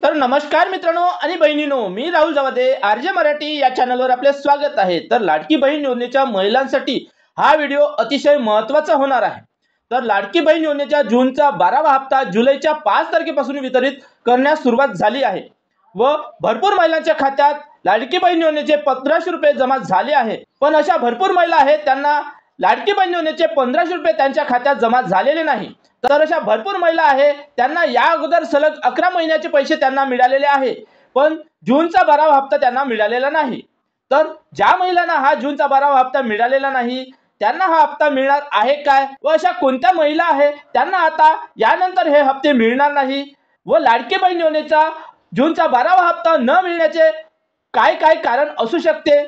तर नमस्कार मित्रांनो आणि बहिणींनो, मी राहुल जवादे आरजे मराठी या चॅनलवर आपले स्वागत आहे। तर लाडकी बहीण योजनेच्या महिलांसाठी हा व्हिडिओ अतिशय महत्त्वाचा होणार आहे। तर लाडकी बहीण योजनेच्या जूनचा 12वा हप्ता जुलैच्या 5 तारखेपासून वितरित करण्यास सुरुवात झाली आहे व भरपूर महिलांच्या खात्यात लाडकी बहीण योजनेचे 1500 रुपये जमा झाले आहे। पण अशा भरपूर महिला आहेत त्यांना लाडकी बहीण योजनेचे 1500 रुपये त्यांच्या खात्यात जमा झालेले नाही। तर अशा भरपूर महिला आहे त्यांना या अगोदर सलग 11 महिन्याचे पैसे त्यांना मिळालेले आहे, पण जूनचा 12वा हप्ता त्यांना मिळालेला नाही। तर ज्या महिलांना हा जूनचा 12वा हप्ता मिळालेला नाही त्यांना हा हप्ता मिळणार आहे काय व अशा कोणत्या महिला आहे त्यांना आता यानंतर हे हप्ते मिळणार नाही व लाडकी बहीण योजनेचा जूनचा 12वा हप्ता न मिळण्याचे काय काय कारण असू शकते,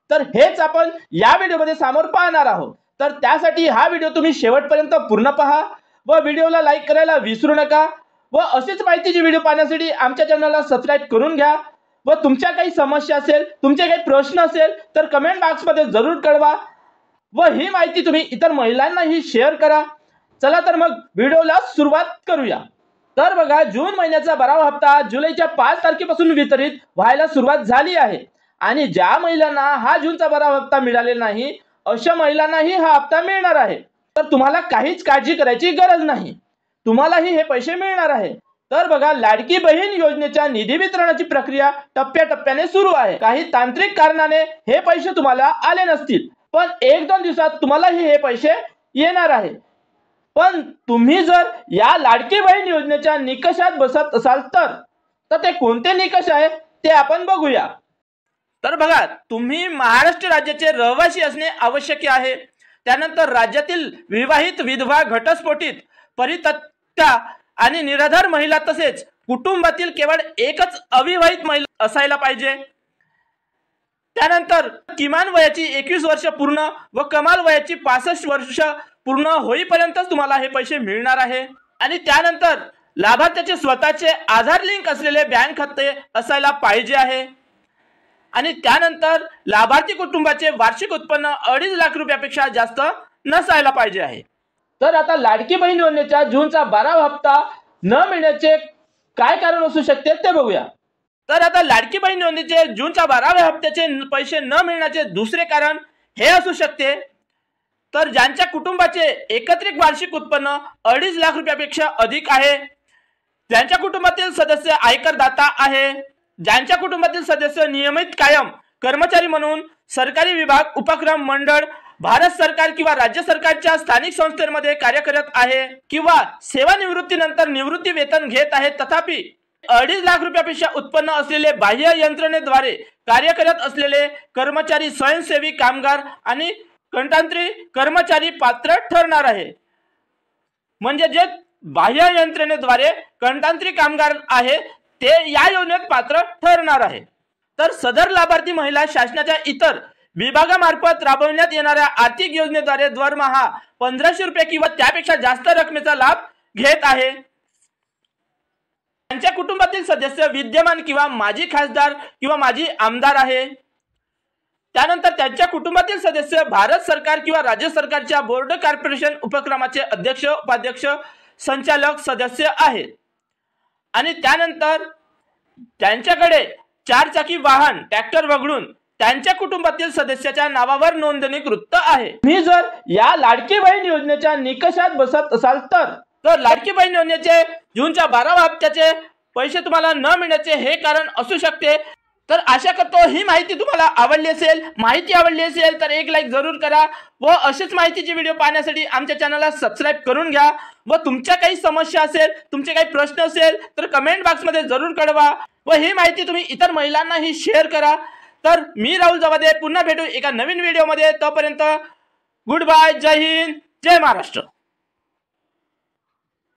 तर हेच आपण या व्हिडिओमध्ये समोर पाहणार आहोत। तर त्यासाठी हा व्हिडिओ तुम्ही शेवटपर्यंत पूर्ण पहा व व्हिडिओला लाईक करायला विसरू नका व अशीच माहितीची व्हिडिओ पाहण्यासाठी आमच्या चॅनलला सबस्क्राइब करून घ्या व तुमच्या काही समस्या असेल, तुमचे काही प्रश्न असेल तर कमेंट बॉक्समध्ये जरूर कळवा व ही माहिती तुम्ही इतर महिलांनाही शेअर करा। चला तर मग व्हिडिओला सुरुवात करूया। तर बघा, जून महिन्याचा 12वा हप्ता जुलैच्या 5 तारखेपासून वितरित व्हायला सुरुवात झाली आहे आणि ज्या महिलांना हा जूनचा 12वा हप्ता मिळालेला नाही अशा महिलांनाही हा हप्ता मिळणार आहे। तर तुम्हाला काहीच काळजी करायची गरज नाही, तुम्हालाही हे पैसे मिळणार आहे। तर बघा, लाडकी बहीण योजनेच्या निधी वितरणाची प्रक्रिया टप्प्याटप्प्याने सुरू आहे। काही तांत्रिक कारणाने हे पैसे तुम्हाला आले नसतील, पण 1-2 दिवसात तुम्हालाही हे पैसे येणार आहे। पण तुम्ही जर या लाडकी बहीण योजनेच्या निकषात बसत असाल तर ते कोणते निकष आहे ते आपण बघूया। तर बघा, तुम्ही महाराष्ट्र राज्याचे रहिवासी असणे आवश्यक आहे। त्यानंतर राज्यातील विवाहित, विधवा, घटस्फोटित, परित्यक्ता आणि निराधार महिला तसेच कुटुंबातील केवळ एकच अविवाहित महिला असायला पाहिजे। त्यानंतर किमान वयाची 21 वर्ष पूर्ण व कमाल वयाची 65 वर्ष पूर्ण होईपर्यंतच तुम्हाला हे पैसे मिळणार आहे। आणि त्यानंतर लाभार्थ्याचे स्वतःचे आधार लिंक असलेले बँक खाते असायला पाहिजे आहे। आणि त्यानंतर लाभार्थी कुटुंबाचे वार्षिक उत्पन्न 2.5 लाख रुपयापेक्षा जास्त नसायला पाहिजे आहे। तर आता लाडकी बहीण योजनेच्या जूनचा 12वा हप्ता न मिळण्याचे काय कारण असू शकते ते बघूया। तर आता लाडकी बहीण योजनेचे जूनच्या 12व्या हप्त्याचे पैसे न मिळण्याचे दुसरे कारण हे असू शकते, तर ज्यांच्या कुटुंबाचे एकत्रित वार्षिक उत्पन्न 2.5 लाख रुपयापेक्षा अधिक आहे, ज्यांच्या कुटुंबातील सदस्य आयकरदाता आहे, ज्यांच्या कुटुंबातील सदस्य नियमित कायम कर्मचारी म्हणून सरकारी विभाग, उपक्रम, मंडळ, भारत सरकार किंवा राज्य सरकारच्या स्थानिक संस्थांमध्ये कार्य करत आहे किंवा सेवानिवृत्तीनंतर निवृत्ती वेतन घेत आहेत, तथापि 2.5 लाख रुपयापेक्षा उत्पन्न असलेले, बाह्य यंत्रणेद्वारे कार्य करत असलेले कर्मचारी, स्वयंसेवी कामगार आणि कंत्राटी कर्मचारी पात्र ठरणार आहे। म्हणजे जे बाह्य यंत्रणेद्वारे कंत्राटी कामगार आहे ते या योजनेत पात्र ठरणार आहे। तर सदर लाभार्थी महिला शासनाच्या इतर विभागामार्फत राबविण्यात येणाऱ्या आर्थिक योजनेद्वारे दरमहा 1500 रुपये किंवा त्यापेक्षा जास्त रकमेचा लाभ घेत आहे। त्यांच्या कुटुंबातील सदस्य विद्यमान किंवा माजी खासदार किंवा माजी आमदार आहे। त्यानंतर त्यांच्या कुटुंबातील सदस्य भारत सरकार किंवा राज्य सरकारच्या बोर्ड, कॉर्पोरेशन, उपक्रमाचे अध्यक्ष, उपाध्यक्ष, संचालक, सदस्य आहेत। आणि त्यानंतर त्यांच्याकडे 4 चाकी वाहन, ट्रॅक्टर वगळून त्यांच्या कुटुंबातील सदस्याच्या नावावर नोंदणीकृत आहे। तुम्ही जर या लाडकी बहीण योजनेच्या निकषात बसत असाल तर लाडकी बहीण योजनेचे जूनच्या 12व्या हप्त्याचे पैसे तुम्हाला न मिळण्याचे हे कारण असू शकते। तर आशा करतो ही माहिती तुम्हाला आवडली असेल। माहिती आवडली असेल तर एक लाईक जरूर करा व अशीच माहितीची व्हिडिओ पाहण्यासाठी आमच्या चॅनलला सबस्क्राइब करून घ्या व तुमच्या काही समस्या असेल, तुमचे काही प्रश्न असेल तर कमेंट बॉक्समध्ये जरूर कळवा व ही माहिती तुम्ही इतर महिलांनाही शेअर करा। तर मी राहुल जवादे पुन्हा भेटू एका नवीन व्हिडिओमध्ये। तोपर्यंत गुड बाय, जय हिंद, जय महाराष्ट्र।